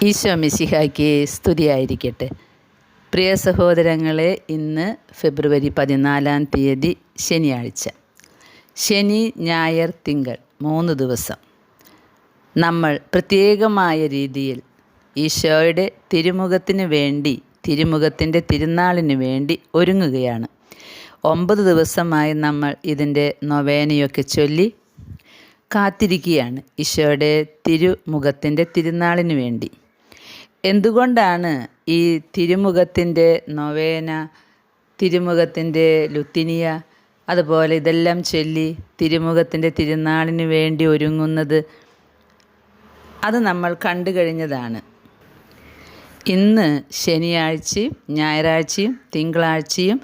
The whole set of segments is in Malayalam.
ഈശോ മിശിഹായ്ക്ക് സ്തുതിയായിരിക്കട്ടെ. പ്രിയ സഹോദരങ്ങളെ, ഇന്ന് ഫെബ്രുവരി 14 ശനിയാഴ്ച. ശനി, ഞായർ, തിങ്കൾ 3 ദിവസം നമ്മൾ പ്രത്യേകമായ രീതിയിൽ ഈശോയുടെ തിരുമുഖത്തിന് വേണ്ടി, തിരുമുഖത്തിൻ്റെ തിരുനാളിന് വേണ്ടി ഒരുങ്ങുകയാണ്. 9 ദിവസമായി നമ്മൾ ഇതിൻ്റെ നൊവേനയൊക്കെ ചൊല്ലി കാത്തിരിക്കുകയാണ് ഈശോയുടെ തിരുമുഖത്തിൻ്റെ തിരുനാളിന് വേണ്ടി. എന്തുകൊണ്ടാണ് ഈ തിരുമുഖത്തിൻ്റെ നൊവേന, തിരുമുഖത്തിൻ്റെ ലുത്തിനിയ, അതുപോലെ ഇതെല്ലാം ചൊല്ലി തിരുമുഖത്തിൻ്റെ തിരുനാളിന് വേണ്ടി ഒരുങ്ങുന്നത്? അത് നമ്മൾ കണ്ടു കഴിഞ്ഞതാണ്. ഇന്ന് ശനിയാഴ്ചയും ഞായറാഴ്ചയും തിങ്കളാഴ്ചയും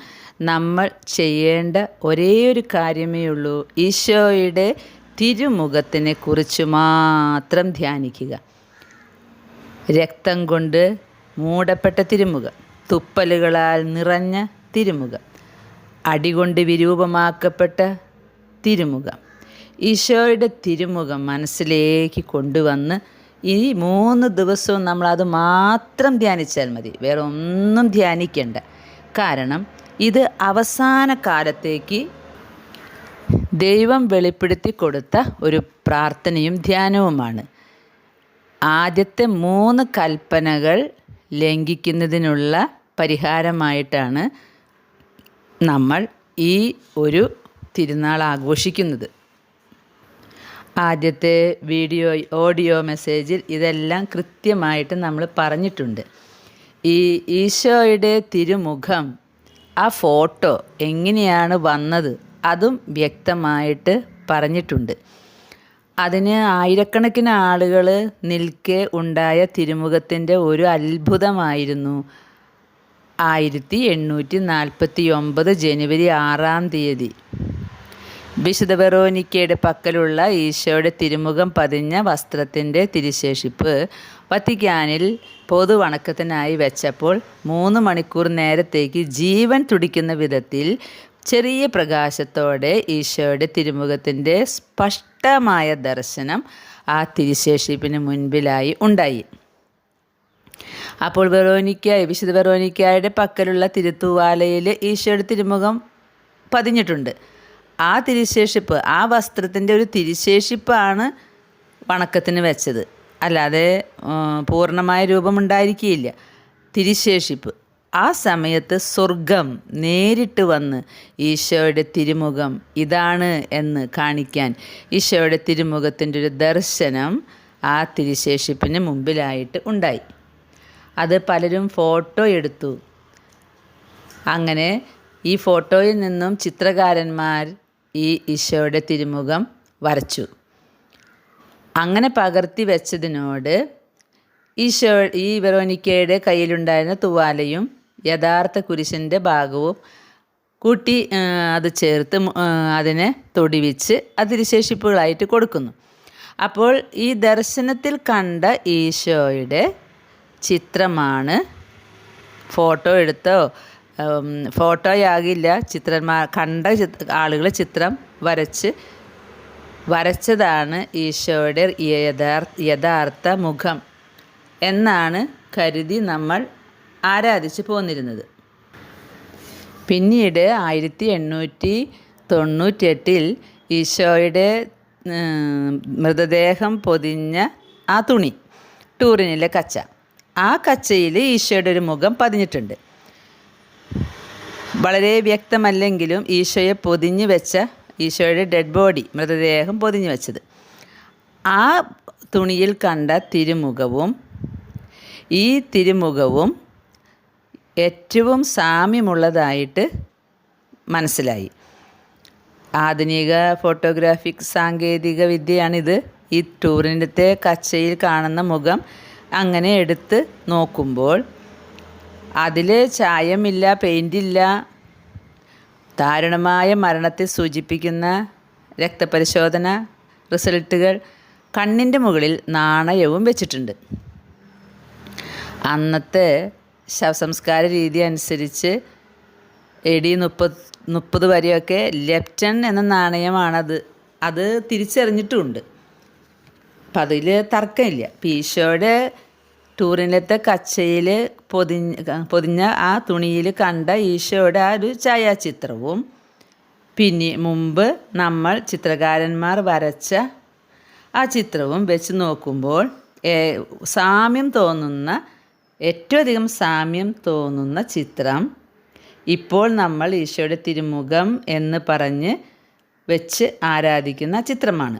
നമ്മൾ ചെയ്യേണ്ട ഒരേ ഒരു കാര്യമേ ഉള്ളൂ: ഈശോയുടെ തിരുമുഖത്തിനെ കുറിച്ച് മാത്രം ധ്യാനിക്കുക. രക്തം കൊണ്ട് മൂടപ്പെട്ട തിരുമുഖം, തുപ്പലുകളാൽ നിറഞ്ഞ തിരുമുഖം, അടികൊണ്ട് വിരൂപമാക്കപ്പെട്ട തിരുമുഖം, ഈശോയുടെ തിരുമുഖം മനസ്സിലേക്ക് കൊണ്ടുവന്ന് ഈ 3 ദിവസവും നമ്മളത് മാത്രം ധ്യാനിച്ചാൽ മതി. വേറെ ഒന്നും ധ്യാനിക്കേണ്ട. കാരണം ഇത് അവസാന കാലത്തേക്ക് ദൈവം വെളിപ്പെടുത്തി കൊടുത്ത ഒരു പ്രാർത്ഥനയും ധ്യാനവുമാണ്. ആദ്യത്തെ 3 കൽപ്പനകൾ ലംഘിക്കുന്നതിനുള്ള പരിഹാരമായിട്ടാണ് നമ്മൾ ഈ ഒരു തിരുനാൾ ആഘോഷിക്കുന്നത്. ആദ്യത്തെ ഓഡിയോ മെസ്സേജിൽ ഇതെല്ലാം കൃത്യമായിട്ട് നമ്മൾ പറഞ്ഞിട്ടുണ്ട്. ഈ ഈശോയുടെ തിരുമുഖം, ആ ഫോട്ടോ എങ്ങനെയാണ് വന്നത്, അതും വ്യക്തമായിട്ട് പറഞ്ഞിട്ടുണ്ട്. അതിന് ആയിരക്കണക്കിന് ആളുകൾ നിൽക്കെ ഉണ്ടായ തിരുമുഖത്തിൻ്റെ ഒരു അത്ഭുതമായിരുന്നു 1849 ജനുവരി 6 വിശുദ്ധ വെറോനിക്കയുടെ പക്കലുള്ള ഈശോയുടെ തിരുമുഖം പതിഞ്ഞ വസ്ത്രത്തിൻ്റെ തിരുശേഷിപ്പ് വത്തിക്കാനിൽ പൊതുവണക്കത്തിനായി വെച്ചപ്പോൾ 3 മണിക്കൂർ നേരത്തേക്ക് ജീവൻ തുടിക്കുന്ന വിധത്തിൽ ചെറിയ പ്രകാശത്തോടെ ഈശോയുടെ തിരുമുഖത്തിൻ്റെ സ്പഷ്ടമായ ദർശനം ആ തിരുശേഷിപ്പിന് മുൻപിലായി ഉണ്ടായി. അപ്പോൾ വിശുദ്ധ വെറോനിക്കയുടെ പക്കലുള്ള തിരുത്തൂവാലയിൽ ഈശോയുടെ തിരുമുഖം പതിഞ്ഞിട്ടുണ്ട്. ആ തിരുശേഷിപ്പ്, ആ വസ്ത്രത്തിൻ്റെ ഒരു തിരുശേഷിപ്പാണ് വണക്കത്തിന് വെച്ചത്. അല്ലാതെ പൂർണ്ണമായ രൂപമുണ്ടായിരിക്കുകയില്ല. തിരുശേഷിപ്പ്. ആ സമയത്ത് സ്വർഗം നേരിട്ട് വന്ന് ഈശോയുടെ തിരുമുഖം ഇതാണ് എന്ന് കാണിക്കാൻ ഈശോയുടെ തിരുമുഖത്തിൻ്റെ ഒരു ദർശനം ആ തിരുശേഷിപ്പിന് മുമ്പിലായിട്ട് ഉണ്ടായി. അത് പലരും ഫോട്ടോ എടുത്തു. അങ്ങനെ ഈ ഫോട്ടോയിൽ നിന്നും ചിത്രകാരന്മാർ ഈ ഈശോയുടെ തിരുമുഖം വരച്ചു. അങ്ങനെ പകർത്തി വെച്ചതിനോട് ഈ വെറോനിക്കയുടെ കയ്യിലുണ്ടായിരുന്ന തുവാലയും യഥാർത്ഥ കുരിശിൻ്റെ ഭാഗവും കൂട്ടി അത് ചേർത്ത് അതിനെ തൊടിവിച്ച് തിരുശേഷിപ്പുകളായിട്ട് കൊടുക്കുന്നു. അപ്പോൾ ഈ ദർശനത്തിൽ കണ്ട ഈശോയുടെ ചിത്രമാണ് ഫോട്ടോ എടുത്തോ ഫോട്ടോയാകില്ല, കണ്ട ആളുകൾ ചിത്രം വരച്ചതാണ് ഈശോയുടെ യഥാർത്ഥ മുഖം എന്നാണ് കരുതി നമ്മൾ ആരാധിച്ചു പോന്നിരുന്നത്. പിന്നീട് 1898 ഈശോയുടെ മൃതദേഹം പൊതിഞ്ഞ ആ തുണി, ടൂറിനിലെ കച്ച, ആ കച്ചയിൽ ഈശോയുടെ ഒരു മുഖം പതിഞ്ഞിട്ടുണ്ട്. വളരെ വ്യക്തമല്ലെങ്കിലും ഈശോയെ പൊതിഞ്ഞു വെച്ച, ഈശോയുടെ ഡെഡ് ബോഡി, മൃതദേഹം പൊതിഞ്ഞു വെച്ചത്, ആ തുണിയിൽ കണ്ട തിരുമുഖവും ഈ തിരുമുഖവും ഏറ്റവും സാമ്യമുള്ളതായിട്ട് മനസ്സിലായി. ആധുനിക ഫോട്ടോഗ്രാഫിക് സാങ്കേതിക വിദ്യയാണിത്. ഈ ടൂറിനത്തെ കച്ചയിൽ കാണുന്ന മുഖം അങ്ങനെ എടുത്ത് നോക്കുമ്പോൾ അതിൽ ചായമില്ല, പെയിൻറ്റില്ല, ദാരുണമായ മരണത്തെ സൂചിപ്പിക്കുന്ന രക്തപരിശോധന റിസൾട്ടുകൾ, കണ്ണിൻ്റെ മുകളിൽ നാണയവും വെച്ചിട്ടുണ്ട്. അന്നത്തെ ശവസംസ്കാര രീതി അനുസരിച്ച് AD 30 വരെയൊക്കെ ലെപ്റ്റൺ എന്ന നാണയമാണത്. അത് തിരിച്ചറിഞ്ഞിട്ടുമുണ്ട്. അപ്പം അതിൽ തർക്കമില്ല. ഈശോയുടെ ടൂറിനത്തെ കച്ചയിൽ പൊതിഞ്ഞ ആ തുണിയിൽ കണ്ട ഈശോയുടെ ആ ഒരു ഛായാചിത്രവും പിന്നെ മുമ്പ് നമ്മൾ ചിത്രകാരന്മാർ വരച്ച ആ ചിത്രവും വെച്ച് നോക്കുമ്പോൾ സാമ്യം തോന്നുന്ന ഏറ്റവും അധികം സാമ്യം തോന്നുന്ന ചിത്രം ഇപ്പോൾ നമ്മൾ ഈശോയുടെ തിരുമുഖം എന്ന് പറഞ്ഞ് വെച്ച് ആരാധിക്കുന്ന ചിത്രമാണ്.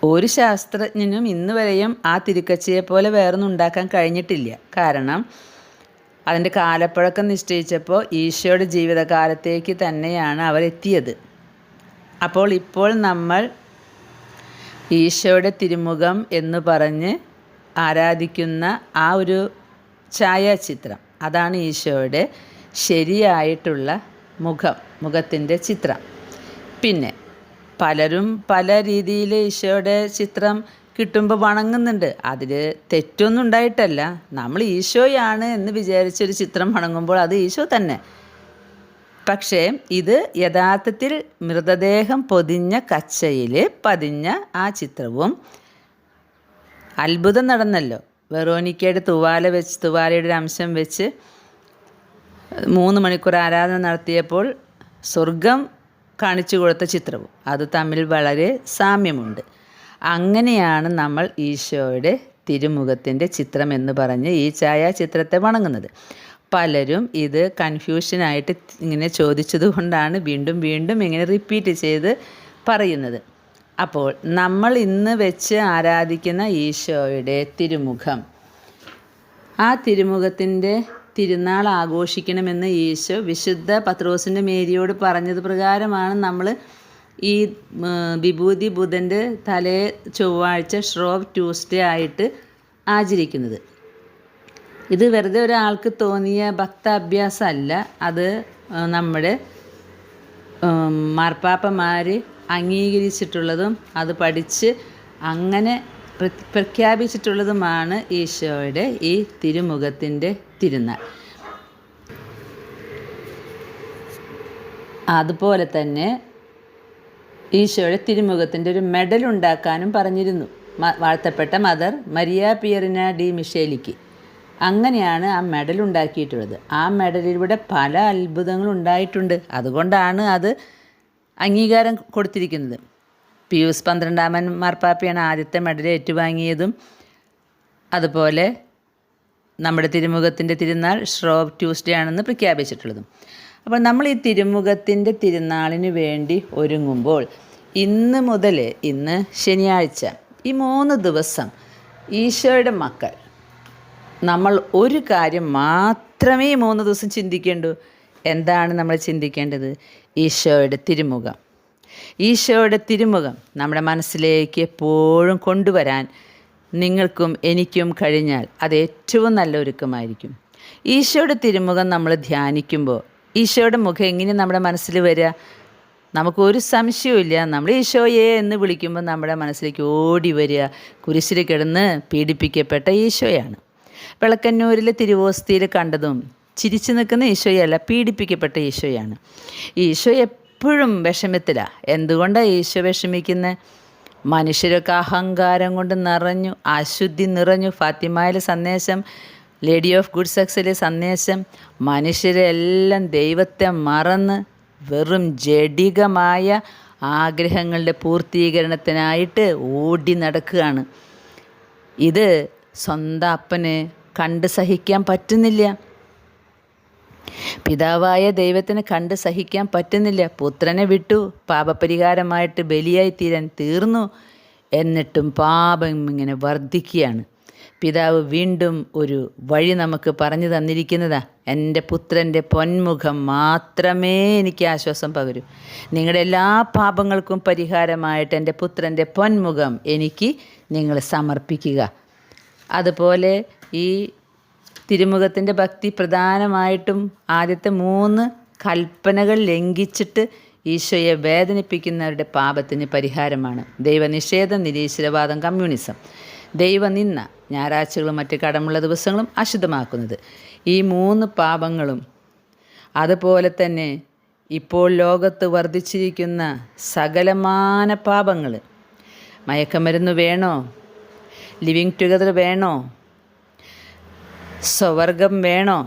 ഒരു ശാസ്ത്രജ്ഞനും ഇന്ന് വരെയും ആ തിരുക്കച്ചയെ പോലെ വേറൊന്നും ഉണ്ടാക്കാൻ കഴിഞ്ഞിട്ടില്ല. കാരണം അതിൻ്റെ കാലപ്പഴക്കം നിശ്ചയിച്ചപ്പോൾ ഈശോയുടെ ജീവിതകാലത്തേക്ക് തന്നെയാണ് അവരെത്തിയത്. അപ്പോൾ ഇപ്പോൾ നമ്മൾ ഈശോയുടെ തിരുമുഖം എന്ന് പറഞ്ഞ് ആരാധിക്കുന്ന ആ ഒരു ഛായാചിത്രം, അതാണ് ഈശോയുടെ ശരിയായിട്ടുള്ള മുഖത്തിൻ്റെ ചിത്രം. പിന്നെ പലരും പല രീതിയിൽ ഈശോയുടെ ചിത്രം കിട്ടുമ്പോൾ വണങ്ങുന്നുണ്ട്. അതിൽ തെറ്റൊന്നും ഉണ്ടായിട്ടല്ല. നമ്മൾ ഈശോയാണ് എന്ന് വിചാരിച്ചൊരു ചിത്രം വണങ്ങുമ്പോൾ അത് ഈശോ തന്നെ. പക്ഷേ ഇത് യഥാർത്ഥത്തിൽ മൃതദേഹം പൊതിഞ്ഞ കച്ചയിൽ പതിഞ്ഞ ആ ചിത്രവും അത്ഭുതം നടന്നല്ലോ. വെറോനിക്കയുടെ തുവാലയുടെ ഒരു അംശം വെച്ച് 3 മണിക്കൂർ ആരാധന നടത്തിയപ്പോൾ സ്വർഗം കാണിച്ചു കൊടുത്ത ചിത്രവും അത് തമ്മിൽ വളരെ സാമ്യമുണ്ട്. അങ്ങനെയാണ് നമ്മൾ ഈശോയുടെ തിരുമുഖത്തിൻ്റെ ചിത്രം എന്ന് പറഞ്ഞ് ഈ ഛായാചിത്രത്തെ വണങ്ങുന്നത്. പലരും ഇത് കൺഫ്യൂഷനായിട്ട് ഇങ്ങനെ ചോദിച്ചത് കൊണ്ടാണ് വീണ്ടും വീണ്ടും ഇങ്ങനെ റിപ്പീറ്റ് ചെയ്ത് പറയുന്നത്. അപ്പോൾ നമ്മൾ ഇന്ന് വെച്ച് ആരാധിക്കുന്ന ഈശോയുടെ തിരുമുഖം, ആ തിരുമുഖത്തിൻ്റെ തിരുനാൾ ആഘോഷിക്കണമെന്ന് ഈശോ വിശുദ്ധ പത്രോസിൻ്റെ മേരിയോട് പറഞ്ഞത് പ്രകാരമാണ് നമ്മൾ ഈ വിഭൂതി ബുധൻ്റെ തലേ ചൊവ്വാഴ്ച ഷ്രോവ് ട്യൂസ്ഡേ ആയിട്ട് ആചരിക്കുന്നത്. ഇത് വെറുതെ ഒരാൾക്ക് തോന്നിയ ഭക്താഭ്യാസമല്ല. അത് നമ്മുടെ മാർപ്പാപ്പമാർ അംഗീകരിച്ചിട്ടുള്ളതും അത് പഠിച്ച് അങ്ങനെ പ്രഖ്യാപിച്ചിട്ടുള്ളതുമാണ് ഈശോയുടെ ഈ തിരുമുഖത്തിൻ്റെ തിരുനാൾ. അതുപോലെ തന്നെ ഈശോയുടെ തിരുമുഖത്തിൻ്റെ ഒരു മെഡൽ ഉണ്ടാക്കാനും പറഞ്ഞിരുന്നു വാഴ്ത്തപ്പെട്ട മദർ മരിയ പിയറിന ഡി മിഷേലിക്ക്. അങ്ങനെയാണ് ആ മെഡൽ ഉണ്ടാക്കിയിട്ടുള്ളത്. ആ മെഡലിലൂടെ പല അത്ഭുതങ്ങളും ഉണ്ടായിട്ടുണ്ട്. അതുകൊണ്ടാണ് അത് അംഗീകാരം കൊടുത്തിരിക്കുന്നത്. പിയൂസ് 12-ാമൻ മാർപ്പാപ്പയാണ് ആദ്യത്തെ മെഡൽ ഏറ്റുവാങ്ങിയതും. അതുപോലെ നമ്മുടെ തിരുമുഖത്തിൻ്റെ തിരുനാൾ ഷ്രോവ് ട്യൂസ്ഡേ ആണെന്ന് പ്രഖ്യാപിച്ചിട്ടുള്ളതും. അപ്പോൾ നമ്മൾ ഈ തിരുമുഖത്തിൻ്റെ തിരുനാളിന് വേണ്ടി ഒരുങ്ങുമ്പോൾ ഇന്ന് ശനിയാഴ്ച ഈ 3 ദിവസം ഈശോയുടെ മക്കൾ നമ്മൾ ഒരു കാര്യം മാത്രമേ ഈ 3 ദിവസം ചിന്തിക്കേണ്ടൂ. എന്താണ് നമ്മൾ ചിന്തിക്കേണ്ടത്? ഈശോയുടെ തിരുമുഖം. ഈശോയുടെ തിരുമുഖം നമ്മുടെ മനസ്സിലേക്ക് എപ്പോഴും കൊണ്ടുവരാൻ നിങ്ങൾക്കും എനിക്കും കഴിഞ്ഞാൽ അത് ഏറ്റവും നല്ല ഒരുക്കമായിരിക്കും. ഈശോയുടെ തിരുമുഖം നമ്മൾ ധ്യാനിക്കുമ്പോൾ ഈശോയുടെ മുഖം എങ്ങനെ നമ്മുടെ മനസ്സിൽ വരിക? നമുക്കൊരു സംശയവുമില്ല. നമ്മൾ ഈശോയെ എന്ന് വിളിക്കുമ്പോൾ നമ്മുടെ മനസ്സിലേക്ക് ഓടി വരിക കുരിശിൽ കിടന്ന് പീഡിപ്പിക്കപ്പെട്ട ഈശോയാണ്. വിളക്കന്നൂരിലെ തിരുവോസ്തിയിൽ കണ്ടതും ചിരിച്ചു നിൽക്കുന്ന ഈശോയല്ല, പീഡിപ്പിക്കപ്പെട്ട ഈശോയാണ്. ഈശോ എപ്പോഴും വിഷമത്തിലാണ്. എന്തുകൊണ്ടാണ് ഈശോ വിഷമിക്കുന്നത്? മനുഷ്യരൊക്കെ അഹങ്കാരം കൊണ്ട് നിറഞ്ഞു, അശുദ്ധി നിറഞ്ഞു. ഫാത്തിമയിലെ സന്ദേശം, ലേഡി ഓഫ് ഗുഡ് സക്സിലെ സന്ദേശം, മനുഷ്യരെല്ലാം ദൈവത്തെ മറന്ന് വെറും ജഡികമായ ആഗ്രഹങ്ങളുടെ പൂർത്തീകരണത്തിനായിട്ട് ഓടി നടക്കുകയാണ്. ഇത് സ്വന്തം അപ്പന് കണ്ട് സഹിക്കാൻ പറ്റുന്നില്ല. പിതാവായ ദൈവത്തിന് കണ്ട് സഹിക്കാൻ പറ്റുന്നില്ല. പുത്രനെ വിട്ടു പാപപരിഹാരമായിട്ട് ബലിയായി തീർന്നു. എന്നിട്ടും പാപം ഇങ്ങനെ വർദ്ധിക്കുകയാണ്. പിതാവ് വീണ്ടും ഒരു വഴി നമുക്ക് പറഞ്ഞു തന്നിരിക്കുന്നതാ. എൻ്റെ പുത്രൻ്റെ പൊന്മുഖം മാത്രമേ എനിക്ക് ആശ്വാസം പകരൂ. നിങ്ങളുടെ എല്ലാ പാപങ്ങൾക്കും പരിഹാരമായിട്ട് എൻ്റെ പുത്രൻ്റെ പൊന്മുഖം എനിക്ക് നിങ്ങൾ സമർപ്പിക്കുക. അതുപോലെ ഈ തിരുമുഖത്തിൻ്റെ ഭക്തി പ്രധാനമായിട്ടും ആദ്യത്തെ 3 കൽപ്പനകൾ ലംഘിച്ചിട്ട് ഈശോയെ വേദനിപ്പിക്കുന്നവരുടെ പാപത്തിന് പരിഹാരമാണ്. ദൈവനിഷേധം, നിരീശ്വരവാദം, കമ്മ്യൂണിസം, ദൈവനിന്ദ, ഞായറാഴ്ചകളും മറ്റ് കടമുള്ള ദിവസങ്ങളും അശുദ്ധമാക്കുന്നത്, ഈ 3 പാപങ്ങളും അതുപോലെ തന്നെ ഇപ്പോൾ ലോകത്ത് വർദ്ധിച്ചിരിക്കുന്ന സകലമാന പാപങ്ങൾ, മയക്കമരുന്ന് വേണോ, ലിവിങ് ടുഗദർ വേണോ? സ്വർഗം വേണോ?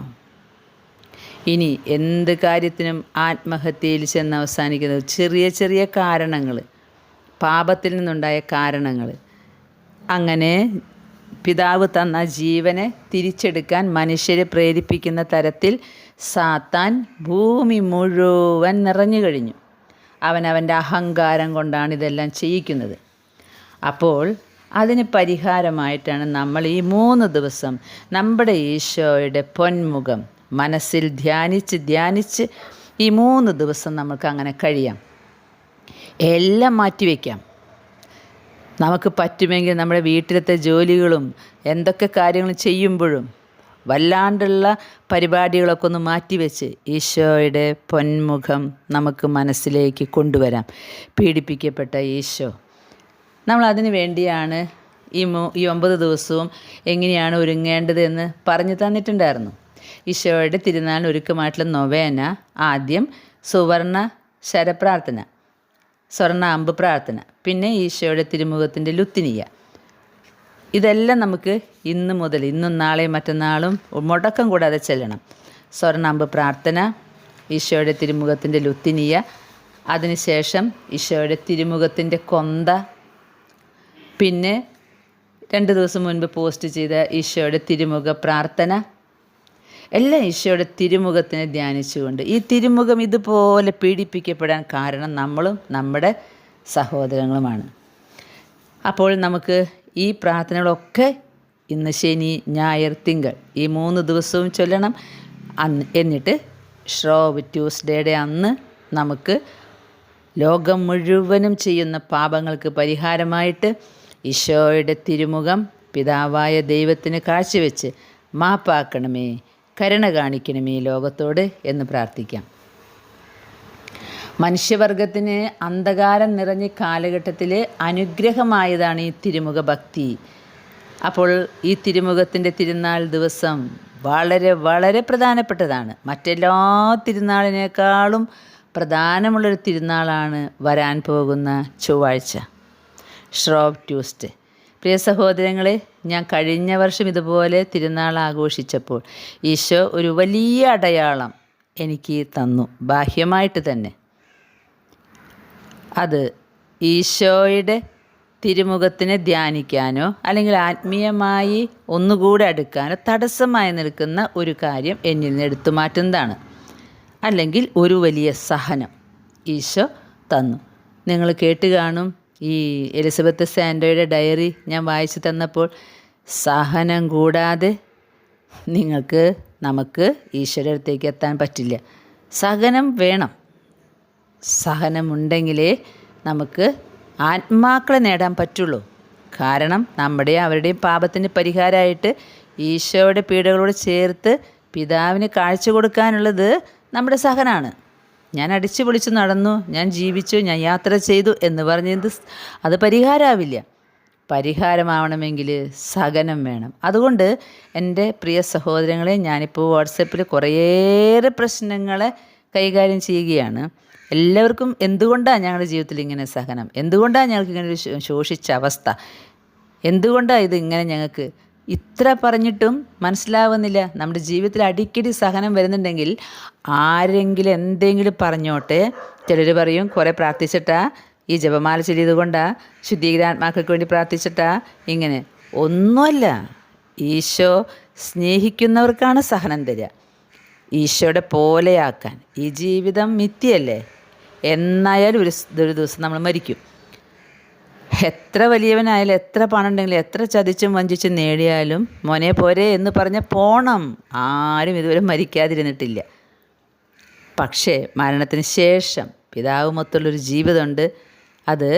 ഇനി എന്ത് കാര്യത്തിനും ആത്മഹത്യയിൽ ചെന്ന് അവസാനിക്കുന്നത് ചെറിയ ചെറിയ കാരണങ്ങൾ, പാപത്തിൽ നിന്നുണ്ടായ കാരണങ്ങൾ. അങ്ങനെ പിതാവ് തന്ന ജീവനെ തിരിച്ചെടുക്കാൻ മനുഷ്യരെ പ്രേരിപ്പിക്കുന്ന തരത്തിൽ സാത്താൻ ഭൂമി മുഴുവൻ നിറഞ്ഞു കഴിഞ്ഞു. അവൻ്റെ അഹങ്കാരം കൊണ്ടാണ് ഇതെല്ലാം ചെയ്യിക്കുന്നത്. അപ്പോൾ അതിന് പരിഹാരമായിട്ടാണ് നമ്മൾ ഈ 3 ദിവസം നമ്മുടെ ഈശോയുടെ പൊന്മുഖം മനസ്സിൽ ധ്യാനിച്ച് ഈ 3 ദിവസം നമുക്ക് അങ്ങനെ കഴിയാം. എല്ലാം മാറ്റിവെക്കാം. നമുക്ക് പറ്റുമെങ്കിൽ നമ്മുടെ വീട്ടിലത്തെ ജോലികളും എന്തൊക്കെ കാര്യങ്ങൾ ചെയ്യുമ്പോഴും വല്ലാണ്ടുള്ള പരിപാടികളൊക്കെ ഒന്ന് മാറ്റിവെച്ച് ഈശോയുടെ പൊന്മുഖം നമുക്ക് മനസ്സിലേക്ക് കൊണ്ടുവരാം. പീഡിപ്പിക്കപ്പെട്ട ഈശോ, നമ്മൾ അതിന് വേണ്ടിയാണ് ഈ 9 ദിവസവും എങ്ങനെയാണ് ഒരുങ്ങേണ്ടത് എന്ന് പറഞ്ഞു തന്നിട്ടുണ്ടായിരുന്നു. ഈശോയുടെ തിരുനാളിന് ഒരുക്കമായിട്ടുള്ള നൊവേന, ആദ്യം സുവർണ ശരപ്രാർത്ഥന, സ്വർണ്ണ അമ്പ് പ്രാർത്ഥന, പിന്നെ ഈശോയുടെ തിരുമുഖത്തിൻ്റെ ലുത്തിനിയ. ഇതെല്ലാം നമുക്ക് ഇന്ന് മുതൽ, ഇന്നും നാളെയും മറ്റന്നാളും മുടക്കം കൂടാതെ ചെല്ലണം. സ്വർണ്ണ അമ്പ് പ്രാർത്ഥന, ഈശോയുടെ തിരുമുഖത്തിൻ്റെ ലുത്തിനിയ, അതിനുശേഷം ഈശോയുടെ തിരുമുഖത്തിൻ്റെ കൊന്ത, പിന്നെ 2 ദിവസം മുൻപ് പോസ്റ്റ് ചെയ്ത ഈശോയുടെ തിരുമുഖ പ്രാർത്ഥന, എല്ലാം ഈശോയുടെ തിരുമുഖത്തിനെ ധ്യാനിച്ചുകൊണ്ട്. ഈ തിരുമുഖം ഇതുപോലെ പീഡിപ്പിക്കപ്പെടാൻ കാരണം നമ്മളും നമ്മുടെ സഹോദരങ്ങളുമാണ്. അപ്പോൾ നമുക്ക് ഈ പ്രാർത്ഥനകളൊക്കെ ഇന്ന് ശനി, ഞായർ, തിങ്കൾ ഈ 3 ദിവസവും ചൊല്ലണം. എന്നിട്ട് ഷ്രോവ് ട്യൂസ്ഡേയുടെ അന്ന് നമുക്ക് ലോകം മുഴുവനും ചെയ്യുന്ന പാപങ്ങൾക്ക് പരിഹാരമായിട്ട് ഈശോയുടെ തിരുമുഖം പിതാവായ ദൈവത്തിന് കാഴ്ചവെച്ച് മാപ്പാക്കണമേ, കരുണ കാണിക്കണമേ ലോകത്തോട് എന്ന് പ്രാർത്ഥിക്കാം. മനുഷ്യവർഗത്തിന് അന്ധകാരം നിറഞ്ഞ കാലഘട്ടത്തിൽ അനുഗ്രഹമായതാണ് ഈ തിരുമുഖ ഭക്തി. അപ്പോൾ ഈ തിരുമുഖത്തിൻ്റെ തിരുനാൾ ദിവസം വളരെ വളരെ പ്രധാനപ്പെട്ടതാണ്. മറ്റെല്ലാ തിരുനാളിനേക്കാളും പ്രധാനമുള്ളൊരു തിരുനാളാണ് വരാൻ പോകുന്ന ചൊവ്വാഴ്ച, ഷ്രോവ് ട്യൂസ്ഡേ. പ്രിയ സഹോദരങ്ങളെ, ഞാൻ കഴിഞ്ഞ വർഷം ഇതുപോലെ തിരുനാൾ ആഘോഷിച്ചപ്പോൾ ഈശോ ഒരു വലിയ അടയാളം എനിക്ക് തന്നു, ബാഹ്യമായിട്ട് തന്നെ. അത് ഈശോയുടെ തിരുമുഖത്തിനെ ധ്യാനിക്കാനോ അല്ലെങ്കിൽ ആത്മീയമായി ഒന്നുകൂടെ അടുക്കാനോ തടസ്സമായി നിൽക്കുന്ന ഒരു കാര്യം എന്നിൽ നിന്ന് എടുത്തു മാറ്റുന്നതാണ്. അല്ലെങ്കിൽ ഒരു വലിയ സഹനം ഈശോ തന്നു. നിങ്ങൾ കേട്ട് കാണും, ഈ എലിസബത്ത് സാൻഡോയുടെ ഡയറി ഞാൻ വായിച്ചു തന്നപ്പോൾ, സഹനം കൂടാതെ നമുക്ക് ഈശോയുടെ അടുത്തേക്ക് എത്താൻ പറ്റില്ല. സഹനം വേണം. സഹനമുണ്ടെങ്കിലേ നമുക്ക് ആത്മാക്കളെ നേടാൻ പറ്റുള്ളൂ. കാരണം നമ്മുടെയും അവരുടെയും പാപത്തിന് പരിഹാരമായിട്ട് ഈശോയുടെ പീഡകളോട് ചേർത്ത് പിതാവിന് കാഴ്ച കൊടുക്കാനുള്ളത് നമ്മുടെ സഹനാണ്. ഞാൻ അടിച്ചു പൊളിച്ചു നടന്നു, ഞാൻ ജീവിച്ചു, ഞാൻ യാത്ര ചെയ്തു എന്ന് പറഞ്ഞത് അത് പരിഹാരമാവില്ല. പരിഹാരമാവണമെങ്കിൽ സഹനം വേണം. അതുകൊണ്ട് എൻ്റെ പ്രിയ സഹോദരങ്ങളെ, ഞാനിപ്പോൾ വാട്സപ്പിൽ കുറേയേറെ പ്രശ്നങ്ങളെ കൈകാര്യം ചെയ്യുകയാണ്. എല്ലാവർക്കും എന്തുകൊണ്ടാണ് ഞങ്ങളുടെ ജീവിതത്തിൽ ഇങ്ങനെ സഹനം, എന്തുകൊണ്ടാണ് ഞങ്ങൾക്ക് ഇങ്ങനെ ഒരു ശോഷിച്ച അവസ്ഥ, എന്തുകൊണ്ടാണ് ഇത് ഇങ്ങനെ ഞങ്ങൾക്ക് ഇത്ര പറഞ്ഞിട്ടും മനസ്സിലാവുന്നില്ല. നമ്മുടെ ജീവിതത്തിൽ അടിക്കടി സഹനം വരുന്നുണ്ടെങ്കിൽ ആരെങ്കിലും എന്തെങ്കിലും പറഞ്ഞോട്ടെ. ചിലർ പറയും കുറേ പ്രാർത്ഥിച്ചിട്ടാ, ഈ ജപമാല ചൊല്ലിയത് കൊണ്ടാ, ശുദ്ധീകരാത്മാക്കൾക്ക് വേണ്ടി പ്രാർത്ഥിച്ചിട്ടാ, ഇങ്ങനെ ഒന്നുമല്ല. ഈശോ സ്നേഹിക്കുന്നവർക്കാണ് സഹനം തരിക, ഈശോയുടെ പോലെയാക്കാൻ. ഈ ജീവിതം മിഥ്യയല്ലേ, എന്നായാലും ഒരു ദിവസം നമ്മൾ മരിക്കും. എത്ര വലിയവനായാലും എത്ര പണം ഉണ്ടെങ്കിലും എത്ര ചതിച്ചും വഞ്ചിച്ചും നേടിയാലും മോനെ പോരെ എന്ന് പറഞ്ഞ പോണം. ആരും ഇതുവരെ മരിക്കാതിരുന്നിട്ടില്ല. പക്ഷേ മരണത്തിന് ശേഷം പിതാവുമൊത്തുള്ളൊരു ജീവിതമുണ്ട്. അത്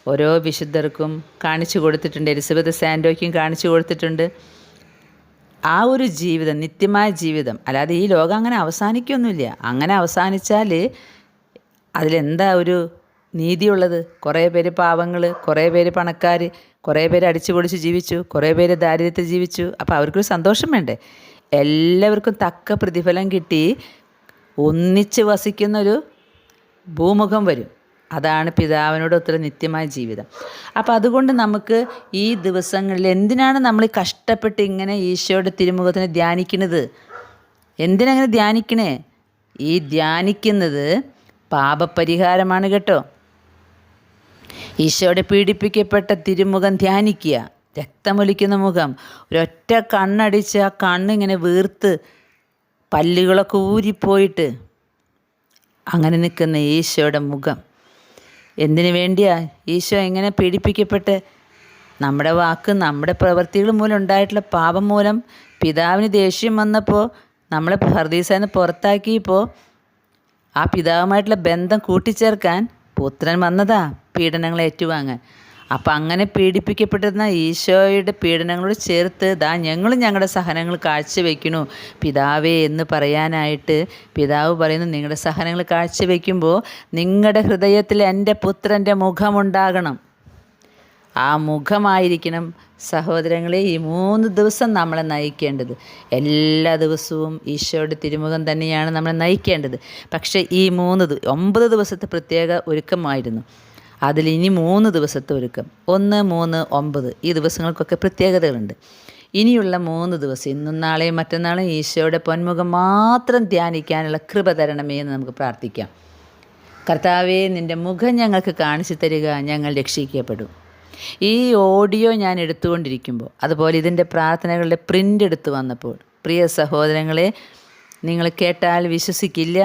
ഓരോ വിശുദ്ധർക്കും കാണിച്ചു കൊടുത്തിട്ടുണ്ട്. എലിസബത്ത് സാൻഡോയ്ക്കും കാണിച്ചു കൊടുത്തിട്ടുണ്ട്. ആ ഒരു ജീവിതം, നിത്യമായ ജീവിതം. അല്ലാതെ ഈ ലോകം അങ്ങനെ അവസാനിക്കൊന്നുമില്ല. അങ്ങനെ അവസാനിച്ചാൽ അതിലെന്താ ഒരു നീതിയുള്ളത്? കുറേ പേര് പാവങ്ങൾ, കുറേ പേര് പണക്കാർ, കുറേ പേര് അടിച്ചു പൊളിച്ച് ജീവിച്ചു, കുറേ പേര് ദാരിദ്ര്യത്തിൽ ജീവിച്ചു. അപ്പോൾ അവർക്കൊരു സന്തോഷം വേണ്ടേ? എല്ലാവർക്കും തക്ക പ്രതിഫലം കിട്ടി ഒന്നിച്ച് വസിക്കുന്നൊരു ഭൂമുഖം വരും. അതാണ് പിതാവിനോടൊത്തുള്ള നിത്യമായ ജീവിതം. അപ്പോൾ അതുകൊണ്ട് നമുക്ക് ഈ ദിവസങ്ങളിൽ എന്തിനാണ് നമ്മൾ കഷ്ടപ്പെട്ട് ഇങ്ങനെ ഈശോയുടെ തിരുമുഖത്തിനെ ധ്യാനിക്കുന്നത്? എന്തിനങ്ങനെ ധ്യാനിക്കണേ? ഈ ധ്യാനിക്കുന്നത് പാപപരിഹാരമാണ് കേട്ടോ. ഈശോയുടെ പീഡിപ്പിക്കപ്പെട്ട തിരുമുഖം ധ്യാനിക്കുക. രക്തമൊലിക്കുന്ന മുഖം, ഒരൊറ്റ കണ്ണടിച്ച് ആ കണ്ണിങ്ങനെ വീർത്ത് പല്ലുകളൊക്കെ ഊരിപ്പോയിട്ട് അങ്ങനെ നിൽക്കുന്ന ഈശോയുടെ മുഖം. എന്തിനു വേണ്ടിയാ ഈശോ എങ്ങനെ പീഡിപ്പിക്കപ്പെട്ട്? നമ്മുടെ വാക്ക്, നമ്മുടെ പ്രവൃത്തികൾ മൂലം ഉണ്ടായിട്ടുള്ള പാപം മൂലം പിതാവിന് ദേഷ്യം വന്നപ്പോൾ നമ്മളെ പറുദീസയിൽ പുറത്താക്കിയപ്പോൾ ആ പിതാവുമായിട്ടുള്ള ബന്ധം കൂട്ടിച്ചേർക്കാൻ പുത്രൻ വന്നതാ പീഡനങ്ങൾ ഏറ്റുവാങ്ങാൻ. അപ്പം അങ്ങനെ പീഡിപ്പിക്കപ്പെട്ടിരുന്ന ഈശോയുടെ പീഡനങ്ങളോട് ചേർത്ത് ഞങ്ങളും ഞങ്ങളുടെ സഹനങ്ങൾ കാഴ്ചവെക്കണു പിതാവേ എന്ന് പറയാനായിട്ട് പിതാവ് പറയുന്നു, നിങ്ങളുടെ സഹനങ്ങൾ കാഴ്ചവെക്കുമ്പോൾ നിങ്ങളുടെ ഹൃദയത്തിൽ എൻ്റെ പുത്രൻ്റെ മുഖമുണ്ടാകണം. ആ മുഖമായിരിക്കണം സഹോദരങ്ങളെ ഈ 3 ദിവസം നമ്മളെ നയിക്കേണ്ടത്. എല്ലാ ദിവസവും ഈശോയുടെ തിരുമുഖം തന്നെയാണ് നമ്മളെ നയിക്കേണ്ടത്. പക്ഷേ ഈ 9 ദിവസത്തെ പ്രത്യേക ഒരുക്കമായിരുന്നു. അതിലിനി 3 ദിവസത്തെ ഒരുക്കം, 1, 3, 9 ഈ ദിവസങ്ങൾക്കൊക്കെ പ്രത്യേകതകളുണ്ട്. ഇനിയുള്ള 3 ദിവസം, ഇന്നും നാളെയും മറ്റന്നാളും ഈശോയുടെ പൊന്മുഖം മാത്രം ധ്യാനിക്കാനുള്ള കൃപ തരണമേ എന്ന് നമുക്ക് പ്രാർത്ഥിക്കാം. കർത്താവേ, നിൻ്റെ മുഖം ഞങ്ങൾക്ക് കാണിച്ചു തരിക, ഞങ്ങൾ രക്ഷിക്കപ്പെടും. ഈ ഓഡിയോ ഞാൻ എടുത്തുകൊണ്ടിരിക്കുമ്പോൾ, അതുപോലെ ഇതിൻ്റെ പ്രാർത്ഥനകളുടെ പ്രിൻ്റ് എടുത്ത് വന്നപ്പോൾ, പ്രിയ സഹോദരങ്ങളെ, നിങ്ങൾ കേട്ടാൽ വിശ്വസിക്കില്ല,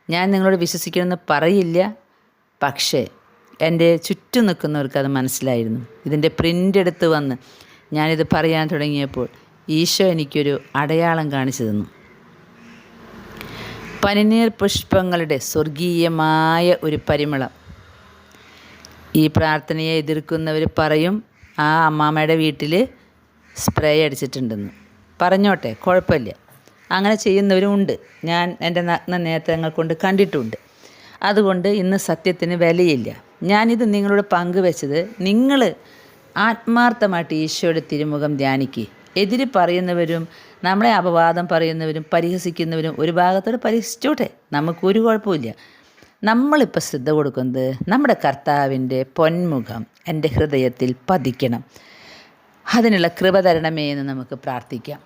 ഞാൻ നിങ്ങളോട് വിശ്വസിക്കണമെന്ന് പറയില്ല. പക്ഷേ എൻ്റെ ചുറ്റും നിൽക്കുന്നവർക്ക് അത് മനസ്സിലായിരുന്നു. ഇതിൻ്റെ പ്രിൻ്റ് എടുത്ത് വന്ന് ഞാനിത് പറയാൻ തുടങ്ങിയപ്പോൾ ഈശോ എനിക്കൊരു അടയാളം കാണിച്ചു തന്നു. പനിനീർ പുഷ്പങ്ങളുടെ സ്വർഗീയമായ ഒരു പരിമളം. ഈ പ്രാർത്ഥനയെ എതിർക്കുന്നവർ പറയും ആ അമ്മാമ്മയുടെ വീട്ടിൽ സ്പ്രേ അടിച്ചിട്ടുണ്ടെന്ന്. പറഞ്ഞോട്ടെ, കുഴപ്പമില്ല, അങ്ങനെ ചെയ്യുന്നവരും ഉണ്ട്. ഞാൻ എൻ്റെ നഗ്ന നേത്രങ്ങൾ കൊണ്ട് കണ്ടിട്ടുണ്ട്. അതുകൊണ്ട് ഇന്ന് സത്യത്തിന് വിലയില്ല. ഞാനിത് നിങ്ങളോട് പങ്കുവെച്ചത്, നിങ്ങൾ ആത്മാർത്ഥമായിട്ട് ഈശോയുടെ തിരുമുഖം ധ്യാനിക്കുക. എതിര് പറയുന്നവരും നമ്മളെ അപവാദം പറയുന്നവരും പരിഹസിക്കുന്നവരും ഒരു ഭാഗത്തോട് പരിഹസിച്ചോട്ടെ, നമുക്കൊരു കുഴപ്പമില്ല. നമ്മളിപ്പോൾ ശ്രദ്ധ കൊടുക്കുന്നത് നമ്മുടെ കർത്താവിൻ്റെ പൊന്മുഖം എൻ്റെ ഹൃദയത്തിൽ പതിക്കണം. അതിനുള്ള കൃപ തരണമേ എന്ന് നമുക്ക് പ്രാർത്ഥിക്കാം.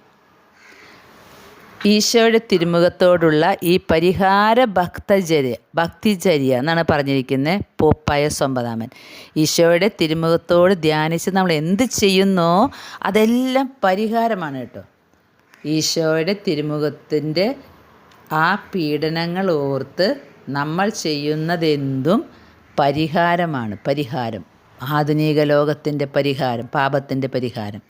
ഈശോയുടെ തിരുമുഖത്തോടുള്ള ഈ പരിഹാര ഭക്തിചര്യ എന്നാണ് പറഞ്ഞിരിക്കുന്നത് പോപ്പ് പയസ് 9. ഈശോയുടെ തിരുമുഖത്തോട് ധ്യാനിച്ച് നമ്മൾ എന്ത് ചെയ്യുന്നോ അതെല്ലാം പരിഹാരമാണ് കേട്ടോ. ഈശോയുടെ തിരുമുഖത്തിൻ്റെ ആ പീഡനങ്ങൾ ഓർത്ത് നമ്മൾ ചെയ്യുന്നതെന്തും പരിഹാരമാണ്. പരിഹാരം, ആധുനിക ലോകത്തിൻ്റെ പരിഹാരം, പാപത്തിൻ്റെ പരിഹാരം.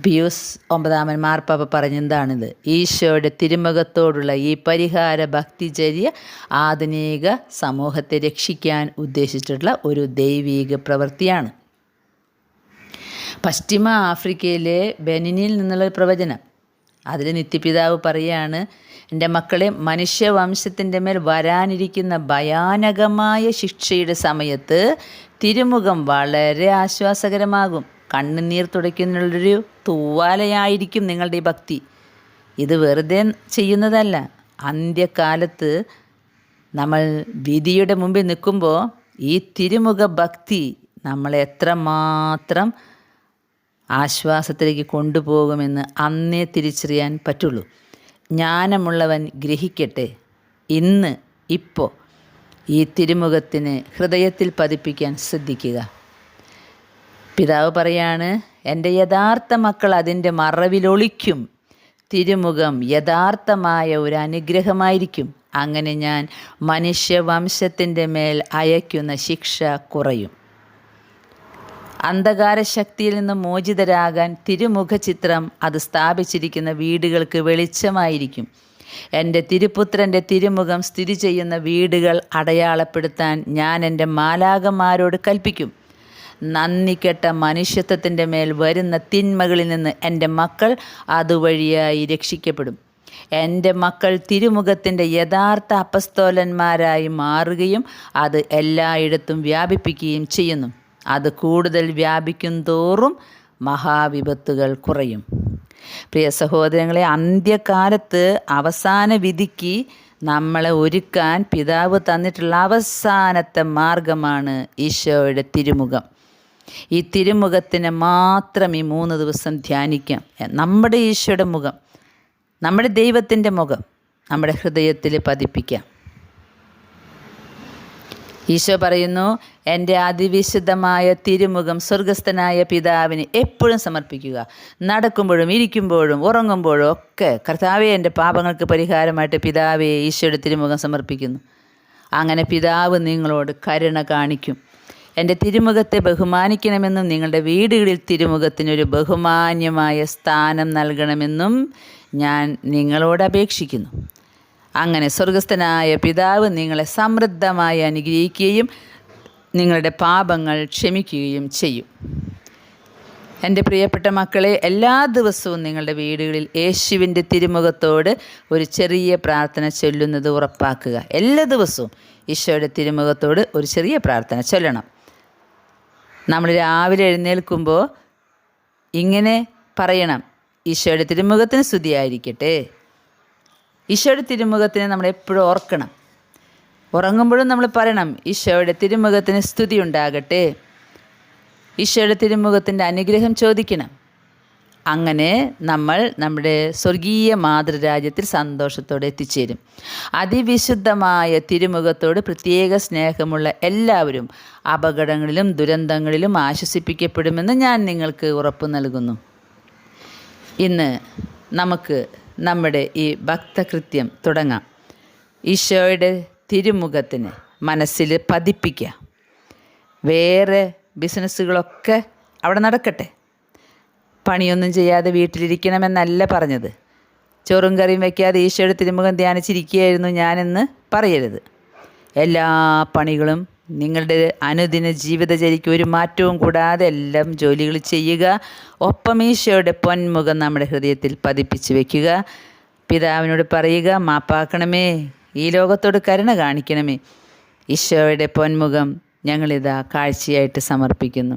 പിയൂസ് 9 മാർപ്പാപ്പ പറഞ്ഞെന്താണിത്? ഈശോയുടെ തിരുമുഖത്തോടുള്ള ഈ പരിഹാര ഭക്തിചര്യ ആധുനിക സമൂഹത്തെ രക്ഷിക്കാൻ ഉദ്ദേശിച്ചിട്ടുള്ള ഒരു ദൈവീക പ്രവൃത്തിയാണ്. പശ്ചിമ ആഫ്രിക്കയിലെ ബെനിനിൽ നിന്നുള്ള പ്രവചനം. അതിൽ നിത്യപിതാവ് പറയുകയാണ്, എൻ്റെ മക്കളെ, മനുഷ്യവംശത്തിൻ്റെ മേൽ വരാനിരിക്കുന്ന ഭയാനകമായ ശിക്ഷയുടെ സമയത്ത് തിരുമുഖം വളരെ ആശ്വാസകരമാകും. കണ്ണുനീർ തുടയ്ക്കുന്നുള്ളൊരു തൂവാലയായിരിക്കും നിങ്ങളുടെ ഈ ഭക്തി. ഇത് വെറുതെ ചെയ്യുന്നതല്ല. അന്ത്യകാലത്ത് നമ്മൾ വിധിയുടെ മുമ്പിൽ നിൽക്കുമ്പോൾ ഈ തിരുമുഖ ഭക്തി നമ്മളെ എത്രമാത്രം ആശ്വാസത്തിലേക്ക് കൊണ്ടുപോകുമെന്ന് അന്നേ തിരിച്ചറിയാൻ പറ്റുള്ളൂ. ജ്ഞാനമുള്ളവൻ ഗ്രഹിക്കട്ടെ. ഇപ്പോൾ ഈ തിരുമുഖത്തിന് ഹൃദയത്തിൽ പതിപ്പിക്കാൻ ശ്രദ്ധിക്കുക. പിതാവ് പറയാണ്, എൻ്റെ യഥാർത്ഥ മക്കൾ അതിൻ്റെ മറവിലൊളിക്കും. തിരുമുഖം യഥാർത്ഥമായ ഒരു അനുഗ്രഹമായിരിക്കും. അങ്ങനെ ഞാൻ മനുഷ്യവംശത്തിൻ്റെ മേൽ അയക്കുന്ന ശിക്ഷ കുറയും. അന്ധകാര ശക്തിയിൽ നിന്ന് മോചിതരാകാൻ തിരുമുഖ ചിത്രം അത് സ്ഥാപിച്ചിരിക്കുന്ന വീടുകൾക്ക് വെളിച്ചമായിരിക്കും. എൻ്റെ തിരുപുത്രൻ്റെ തിരുമുഖം സ്ഥിതി ചെയ്യുന്ന വീടുകൾ അടയാളപ്പെടുത്താൻ ഞാൻ എൻ്റെ മാലാഖമാരോട് കൽപ്പിക്കും. നന്ദികെട്ട മനുഷ്യത്വത്തിൻ്റെ മേൽ വരുന്ന തിന്മകളിൽ നിന്ന് എൻ്റെ മക്കൾ അതുവഴിയായി രക്ഷിക്കപ്പെടും. എൻ്റെ മക്കൾ തിരുമുഖത്തിൻ്റെ യഥാർത്ഥ അപ്പസ്തോലന്മാരായി മാറുകയും അത് എല്ലായിടത്തും വ്യാപിപ്പിക്കുകയും ചെയ്യുന്നു. അത് കൂടുതൽ വ്യാപിക്കും തോറും മഹാവിപത്തുകൾ കുറയും. പ്രിയ സഹോദരങ്ങളെ, അന്ത്യകാലത്ത് അവസാന വിധിക്ക് നമ്മളെ ഒരുക്കാൻ പിതാവ് തന്നിട്ടുള്ള അവസാനത്തെ മാർഗമാണ് ഈശോയുടെ തിരുമുഖം. ഈ തിരുമുഖത്തിനെ മാത്രം ഈ 3 ദിവസം ധ്യാനിക്കാം. നമ്മുടെ ഈശോയുടെ മുഖം, നമ്മുടെ ദൈവത്തിൻ്റെ മുഖം നമ്മുടെ ഹൃദയത്തിൽ പതിപ്പിക്കാം. ഈശോ പറയുന്നു, എൻ്റെ അതിവിശുദ്ധമായ തിരുമുഖം സ്വർഗസ്ഥനായ പിതാവിന് എപ്പോഴും സമർപ്പിക്കുക. നടക്കുമ്പോഴും ഇരിക്കുമ്പോഴും ഉറങ്ങുമ്പോഴും ഒക്കെ കർത്താവേ, എൻ്റെ പാപങ്ങൾക്ക് പരിഹാരമായിട്ട് പിതാവേ ഈശോയുടെ തിരുമുഖം സമർപ്പിക്കുന്നു. അങ്ങനെ പിതാവ് നിങ്ങളോട് കരുണ കാണിക്കും. എൻ്റെ തിരുമുഖത്തെ ബഹുമാനിക്കണമെന്നും നിങ്ങളുടെ വീടുകളിൽ തിരുമുഖത്തിനൊരു ബഹുമാന്യമായ സ്ഥാനം നൽകണമെന്നും ഞാൻ നിങ്ങളോട് അപേക്ഷിക്കുന്നു. അങ്ങനെ സ്വർഗസ്ഥനായ പിതാവ് നിങ്ങളെ സമൃദ്ധമായി അനുഗ്രഹിക്കുകയും നിങ്ങളുടെ പാപങ്ങൾ ക്ഷമിക്കുകയും ചെയ്യും. എൻ്റെ പ്രിയപ്പെട്ട മക്കളെ, എല്ലാ ദിവസവും നിങ്ങളുടെ വീടുകളിൽ യേശുവിൻ്റെ തിരുമുഖത്തോട് ഒരു ചെറിയ പ്രാർത്ഥന ചൊല്ലുന്നത് ഉറപ്പാക്കുക. എല്ലാ ദിവസവും ഈശോയുടെ തിരുമുഖത്തോട് ഒരു ചെറിയ പ്രാർത്ഥന ചൊല്ലണം. നമ്മൾ രാവിലെ എഴുന്നേൽക്കുമ്പോൾ ഇങ്ങനെ പറയണം: ഈശോയുടെ തിരുമുഖത്തിന് സ്തുതിയായിരിക്കട്ടെ. ഈശോയുടെ തിരുമുഖത്തിനെ നമ്മൾ എപ്പോഴും ഓർക്കണം. ഉറങ്ങുമ്പോഴും നമ്മൾ പറയണം: ഈശോയുടെ തിരുമുഖത്തിന് സ്തുതി ഉണ്ടാകട്ടെ. ഈശോയുടെ തിരുമുഖത്തിൻ്റെ അനുഗ്രഹം ചോദിക്കണം. അങ്ങനെ നമ്മൾ നമ്മുടെ സ്വർഗീയ മാതൃരാജ്യത്തിൽ സന്തോഷത്തോടെ എത്തിച്ചേരും. അതിവിശുദ്ധമായ തിരുമുഖത്തോട് പ്രത്യേക സ്നേഹമുള്ള എല്ലാവരും അപകടങ്ങളിലും ദുരന്തങ്ങളിലും ആശ്വസിപ്പിക്കപ്പെടുമെന്ന് ഞാൻ നിങ്ങൾക്ക് ഉറപ്പ് നൽകുന്നു. ഇന്ന് നമുക്ക് നമ്മുടെ ഈ ഭക്തകൃത്യം തുടങ്ങാം. ഈശോയുടെ തിരുമുഖത്തിന് മനസ്സിൽ പതിപ്പിക്കാം. വേറെ ബിസിനസ്സുകളൊക്കെ അവിടെ നടക്കട്ടെ. പണിയൊന്നും ചെയ്യാതെ വീട്ടിലിരിക്കണമെന്നല്ല പറഞ്ഞത്. ചോറും കറിയും വയ്ക്കാതെ ഈശോയുടെ തിരുമുഖം ധ്യാനിച്ചിരിക്കുകയായിരുന്നു ഞാനെന്ന് പറയരുത്. എല്ലാ പണികളും നിങ്ങളുടെ അനുദിന ജീവിതചര്യയ്ക്ക് ഒരു മാറ്റവും കൂടാതെ എല്ലാം ജോലികൾ ചെയ്യുക. ഒപ്പം ഈശോയുടെ പൊന്മുഖം നമ്മുടെ ഹൃദയത്തിൽ പതിപ്പിച്ച് വയ്ക്കുക. പിതാവിനോട് പറയുക: മാപ്പാക്കണമേ, ഈ ലോകത്തോട് കരുണ കാണിക്കണമേ. ഈശോയുടെ പൊന്മുഖം ഞങ്ങളിതാ കാഴ്ചയായിട്ട് സമർപ്പിക്കുന്നു.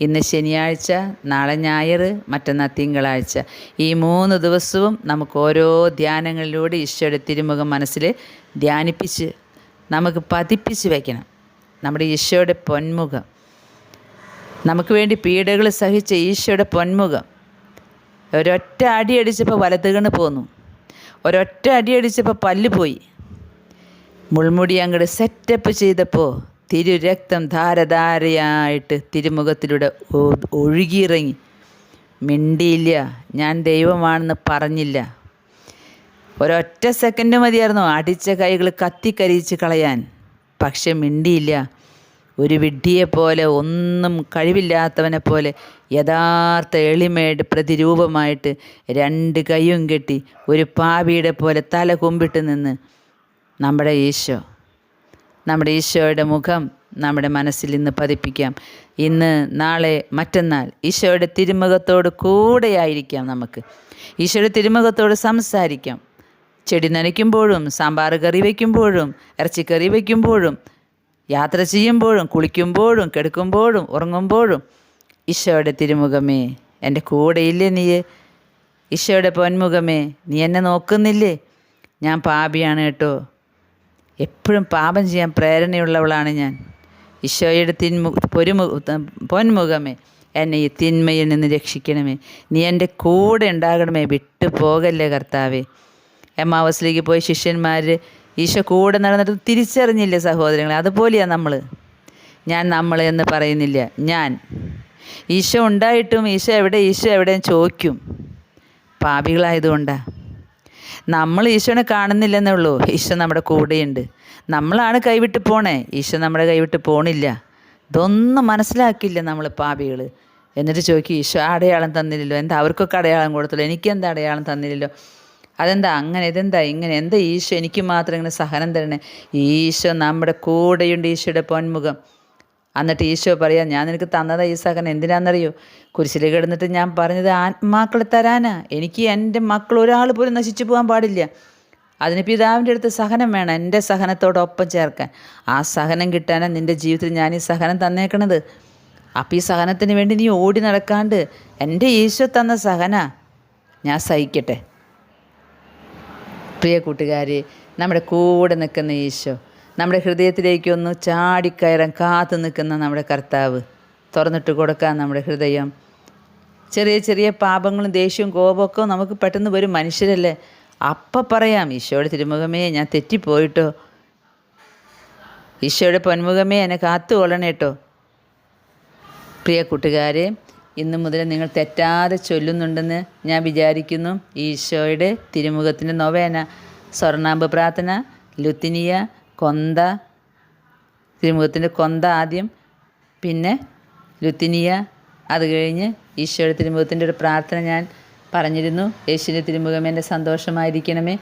ഇന്ന് ശനിയാഴ്ച, നാളെ ഞായർ, മറ്റന്നാൾ തിങ്കളാഴ്ച, ഈ 3 ദിവസവും നമുക്ക് ഓരോ ധ്യാനങ്ങളിലൂടെ ഈശോയുടെ തിരുമുഖം മനസ്സിൽ ധ്യാനിപ്പിച്ച് നമുക്ക് പതിപ്പിച്ച് വയ്ക്കണം. നമ്മുടെ ഈശോയുടെ പൊന്മുഖം, നമുക്ക് വേണ്ടി പീഡകൾ സഹിച്ച ഈശോയുടെ പൊന്മുഖം. ഒരൊറ്റ അടി അടിച്ചപ്പോൾ വലത്തുകണ്ണ് പോന്നു, ഒരൊറ്റ അടി അടിച്ചപ്പോൾ പല്ല് പോയി. മുൾമുടി അങ്ങോട്ട് സെറ്റപ്പ് ചെയ്തപ്പോൾ തിരുരക്തം ധാരധാരയായിട്ട് തിരുമുഖത്തിലൂടെ ഒഴുകിയിറങ്ങി. മിണ്ടിയില്ല, ഞാൻ ദൈവമാണെന്ന് പറഞ്ഞില്ല. ഒരൊറ്റ സെക്കൻഡ് മതിയായിരുന്നു അടിച്ച കൈകൾ കത്തിക്കരിച്ച് കളയാൻ. പക്ഷെ മിണ്ടിയില്ല. ഒരു വിഡ്ഢിയെപ്പോലെ, ഒന്നും കഴിവില്ലാത്തവനെ പോലെ യഥാർത്ഥ എളിമയുടെ പ്രതിരൂപമായിട്ട് 2 കൈയും കെട്ടി ഒരു പാപിയുടെ പോലെ തല കുമ്പിട്ട് നിന്ന് നമ്മുടെ ഈശോ, നമ്മുടെ ഈശോയുടെ മുഖം നമ്മുടെ മനസ്സിൽ ഇന്ന് പതിപ്പിക്കാം. ഇന്ന്, നാളെ, മറ്റന്നാൾ ഈശോയുടെ തിരുമുഖത്തോട് കൂടെയായിരിക്കാം. നമുക്ക് ഈശോയുടെ തിരുമുഖത്തോട് സംസാരിക്കാം. ചെടി നനയ്ക്കുമ്പോഴും, സാമ്പാർ കറി വയ്ക്കുമ്പോഴും, ഇറച്ചിക്കറി വയ്ക്കുമ്പോഴും, യാത്ര ചെയ്യുമ്പോഴും, കുളിക്കുമ്പോഴും, കിടക്കുമ്പോഴും, ഉറങ്ങുമ്പോഴും ഈശോയുടെ തിരുമുഖമേ, എൻ്റെ കൂടെയില്ലേ നീ? ഈശോയുടെ പൊന്മുഖമേ, നീ എന്നെ നോക്കുന്നില്ലേ? ഞാൻ പാപിയാണ് കേട്ടോ. എപ്പോഴും പാപം ചെയ്യാൻ പ്രേരണയുള്ളവളാണ് ഞാൻ. ഈശോയുടെ പൊന്മുഖമേ, എന്നെ ഈ തിന്മയിൽ നിന്ന് രക്ഷിക്കണമേ. നീ എൻ്റെ കൂടെ ഉണ്ടാകണമേ, വിട്ടു പോകല്ലേ കർത്താവേ. എമ്മാവസിലേക്ക് പോയി ശിഷ്യന്മാർ ഈശോ കൂടെ നടന്നിട്ട് തിരിച്ചറിഞ്ഞില്ലേ സഹോദരങ്ങളെ? അതുപോലെയാണ് നമ്മൾ. ഞാൻ നമ്മൾ എന്ന് പറയുന്നില്ല. ഞാൻ ഈശോ ഉണ്ടായിട്ടും ഈശോ എവിടെയും ചോദിക്കും. പാപികളായതുകൊണ്ടാണ്. നമ്മൾ ഈശോനെ കാണുന്നില്ലെന്നേ ഉള്ളൂ. ഈശോ നമ്മുടെ കൂടെയുണ്ട്. നമ്മളാണ് കൈവിട്ട് പോണേ, ഈശോ നമ്മുടെ കൈവിട്ട് പോണില്ല. ഇതൊന്നും മനസ്സിലാക്കില്ല നമ്മൾ പാപികൾ. എന്നിട്ട് ചോദിക്കും, ഈശോ അടയാളം തന്നില്ലല്ലോ, എന്താ അവർക്കൊക്കെ അടയാളം കൊടുത്തല്ലോ, എനിക്കെന്താ അടയാളം തന്നില്ലല്ലോ, അതെന്താ അങ്ങനെ, ഇതെന്താ ഇങ്ങനെ, എന്താ ഈശോ എനിക്ക് മാത്രം ഇങ്ങനെ സഹനം തരണേ? ഈശോ നമ്മുടെ കൂടെയുണ്ട്, ഈശോയുടെ പൊന്മുഖം. എന്നിട്ട് ഈശോ പറയാം, ഞാൻ നിനക്ക് തന്നതാ ഈ സഹനം. എന്തിനാണെന്നറിയോ? കുരിശിൽ കിടന്നിട്ട് ഞാൻ പറഞ്ഞത് ആത്മാക്കളെ തരാനാ. എനിക്ക് എൻ്റെ മക്കൾ ഒരാൾ പോലും നശിച്ചു പോകാൻ പാടില്ല. അതിന് പിതാവിൻ്റെ അടുത്ത് സഹനം വേണം, എൻ്റെ സഹനത്തോടൊപ്പം ചേർക്കാൻ. ആ സഹനം കിട്ടാനാണ് നിൻ്റെ ജീവിതത്തിൽ ഞാൻ ഈ സഹനം തന്നേക്കണത്. അപ്പം ഈ സഹനത്തിന് വേണ്ടി നീ ഓടി നടക്കാണ്ട് എൻ്റെ ഈശോ തന്ന സഹന ഞാൻ സഹിക്കട്ടെ. പ്രിയ കൂട്ടുകാരെ, നമ്മുടെ കൂടെ നിൽക്കുന്ന ഈശോ, നമ്മുടെ ഹൃദയത്തിലേക്കൊന്ന് ചാടിക്കയറാൻ കാത്തു നിൽക്കുന്ന നമ്മുടെ കർത്താവ്. തുറന്നിട്ട് കൊടുക്കാൻ നമ്മുടെ ഹൃദയം. ചെറിയ ചെറിയ പാപങ്ങളും ദേഷ്യവും കോപമൊക്കെ നമുക്ക് പെട്ടെന്ന് വരും, മനുഷ്യരല്ലേ. അപ്പം പറയാം, ഈശോയുടെ തിരുമുഖമേ ഞാൻ തെറ്റിപ്പോയിട്ടോ, ഈശോയുടെ പൊന്മുഖമേ എന്നെ കാത്തുകൊള്ളണേട്ടോ. പ്രിയ കൂട്ടുകാരെ, ഇന്നു മുതൽ നിങ്ങൾ തെറ്റാതെ ചൊല്ലുന്നുണ്ടെന്ന് ഞാൻ വിചാരിക്കുന്നു. ഈശോയുടെ തിരുമുഖത്തിൻ്റെ നൊവേന, സ്വർണ്ണാമ്പ് പ്രാർത്ഥന, ലുത്തിനിയ, കൊന്ത, തിരുമുഖത്തിൻ്റെ കൊന്ത ആദ്യം, പിന്നെ ലുത്തിനിയ, അത് കഴിഞ്ഞ് ഈശോയുടെ തിരുമുഖത്തിൻ്റെ ഒരു പ്രാർത്ഥന ഞാൻ പറഞ്ഞിരുന്നു, യേശുവിൻ്റെ തിരുമുഖമേ എൻ്റെ സന്തോഷമായിരിക്കണമേ.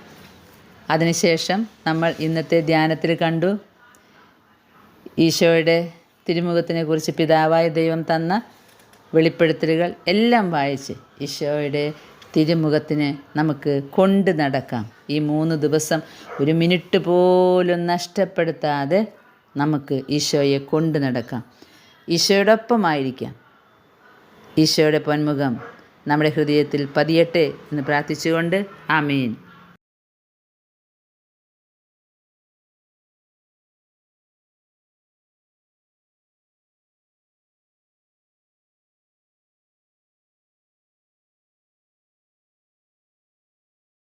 അതിനുശേഷം നമ്മൾ ഇന്നത്തെ ധ്യാനത്തിൽ കണ്ടു ഈശോയുടെ തിരുമുഖത്തിനെ കുറിച്ച് പിതാവായ ദൈവം തന്ന വെളിപ്പെടുത്തലുകൾ എല്ലാം വായിച്ച് ഈശോയുടെ തിരുമുഖത്തിനെ നമുക്ക് കൊണ്ട് നടക്കാം. ഈ 3 ദിവസം ഒരു മിനിറ്റ് പോലും നഷ്ടപ്പെടുത്താതെ നമുക്ക് ഈശോയെ കൊണ്ട് നടക്കാം, ഈശോയോടൊപ്പമായിരിക്കാം. ഈശോയുടെ പൊന്മുഖം നമ്മുടെ ഹൃദയത്തിൽ പതിയട്ടെ എന്ന് പ്രാർത്ഥിച്ചുകൊണ്ട് ആമേൻ.